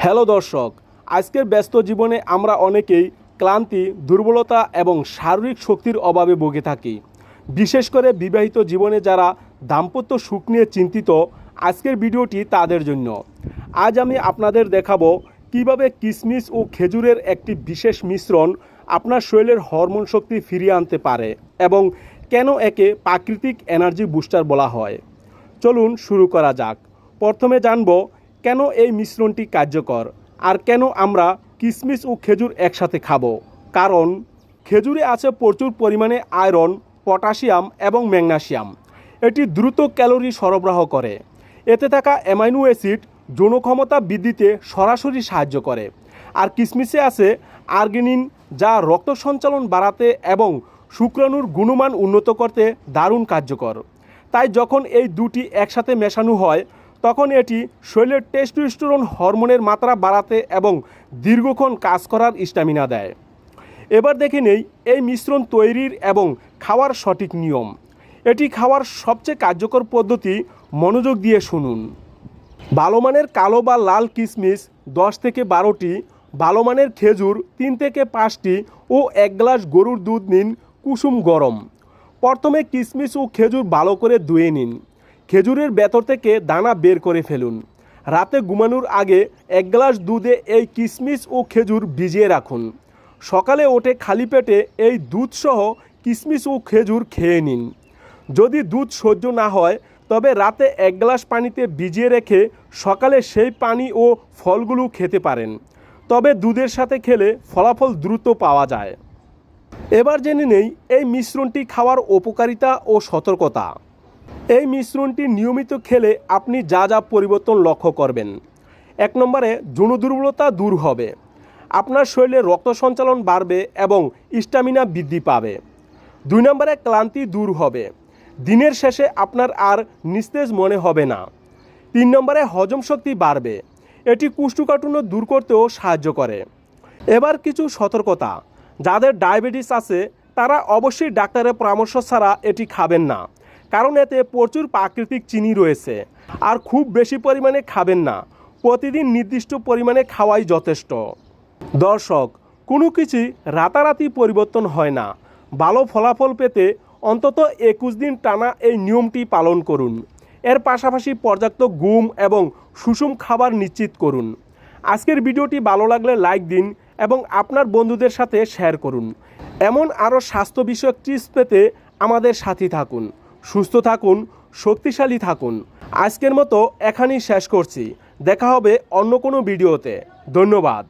Hello দর্শক, আজকের ব্যস্ত জীবনে আমরা অনেকেই ক্লান্তি, দুর্বলতা এবং শারীরিক শক্তির অভাবে ভুগে থাকি। বিশেষ করে বিবাহিত জীবনে যারা দাম্পত্য সুখ নিয়ে চিন্তিত, আজকের ভিডিওটি তাদের জন্য। আজ আমি আপনাদের দেখাবো কিভাবে কিশমিশ ও খেজুরের একটি বিশেষ মিশ্রণ আপনার শরীরের হরমোন শক্তি ফিরিয়ে আনতে পারে এবং কেন একে প্রাকৃতিক এনার্জি বুস্টার বলা হয়। চলুন শুরু করা যাক। প্রথমে জানবো কেন এই মিশ্রণটি কার্যকর আর কেন আমরা কিশমিশ ও খেজুর একসাথে খাবো। কারণ খেজুরে আছে প্রচুর পরিমাণে আয়রন, পটাশিয়াম এবং ম্যাগনেসিয়াম। এটি দ্রুত ক্যালোরি সরবরাহ করে। এতে থাকা অ্যামাইনো অ্যাসিড যৌন ক্ষমতা বৃদ্ধিতে সরাসরি সাহায্য করে। আর কিশমিশে আছে আর্গিনিন, যা রক্ত সঞ্চালন বাড়াতে এবং শুক্রাণুর গুণমান উন্নত করতে দারুণ কার্যকর। তাই যখন এই দুটি একসাথে মেশানো হয় তখন এটি শরীরের টেস্টোস্টেরন হরমোনের মাত্রা বাড়াতে এবং দীর্ঘক্ষণ কাজ করার স্ট্যামিনা দেয়। এবার দেখে নেই এই মিশ্রণ তৈরির এবং খাওয়ার সঠিক নিয়ম। এটি খাওয়ার সবচেয়ে কার্যকর পদ্ধতি, মনোযোগ দিয়ে শুনুন। ভালো মানের কালো বা লাল কিশমিশ 10 থেকে 12টি, ভালো মানের খেজুর 3 থেকে 5টি ও 1 গ্লাস গরুর দুধ নিন কুসুম গরম। প্রথমে কিশমিশ ও খেজুর ভালো করে ধুয়ে নিন। খেজুরের ভেতর থেকে দানা বের করে ফেলুন। রাতে ঘুমানোর আগে 1 গ্লাস দুধে এই কিশমিশ ও খেজুর ভিজিয়ে রাখুন। সকালে উঠে খালি পেটে এই দুধসহ কিশমিশ ও খেজুর খেয়ে নিন। যদি দুধ সহ্য না হয় তবে রাতে 1 গ্লাস পানিতে ভিজিয়ে রেখে সকালে সেই পানি ও ফলগুলো খেতে পারেন। তবে দুধের সাথে খেলে ফলাফল দ্রুত পাওয়া যায়। এবার জেনে নেই এই মিশ্রণটি খাওয়ার উপকারিতা ও সতর্কতা। এই মিশ্রণটি নিয়মিত খেলে আপনি যা যা পরিবর্তন লক্ষ্য করবেন। 1 নম্বরে যৌন দুর্বলতা দূর হবে। আপনার শরীরে রক্ত সঞ্চালন বাড়বে এবং স্ট্যামিনা বৃদ্ধি পাবে। 2 নম্বরে ক্লান্তি দূর হবে। দিনের শেষে আপনার আর নিস্তেজ মনে হবে না। 3 নম্বরে হজম শক্তি বাড়বে। এটি কোষ্ঠকাঠিন্য দূর করতেও সাহায্য করে। এবার কিছু সতর্কতা। যাদের ডায়াবেটিস আছে তারা অবশ্যই ডাক্তারের পরামর্শ ছাড়া এটি খাবেন না, কারণ এতে প্রচুর প্রাকৃতিক চিনি রয়েছে। আর খুব বেশি পরিমাণে খাবেন না, প্রতিদিন নির্দিষ্ট পরিমাণে খাওয়াই যথেষ্ট। দর্শক, কোনো কিছুই রাতারাতি পরিবর্তন হয় না। ভালো ফলাফল পেতে অন্তত 21 দিন টানা এই নিয়মটি পালন করুন। এর পাশাপাশি পর্যাপ্ত ঘুম এবং সুষম খাবার নিশ্চিত করুন। আজকের ভিডিওটি ভালো লাগলে লাইক দিন এবং আপনার বন্ধুদের সাথে শেয়ার করুন। এমন আরও স্বাস্থ্য বিষয়ক টিপস পেতে আমাদের সাথে থাকুন। সুস্থ থাকুন, শক্তিশালী থাকুন। আজকের মতো এখানেই শেষ করছি। দেখা হবে অন্য কোনো ভিডিওতে। ধন্যবাদ।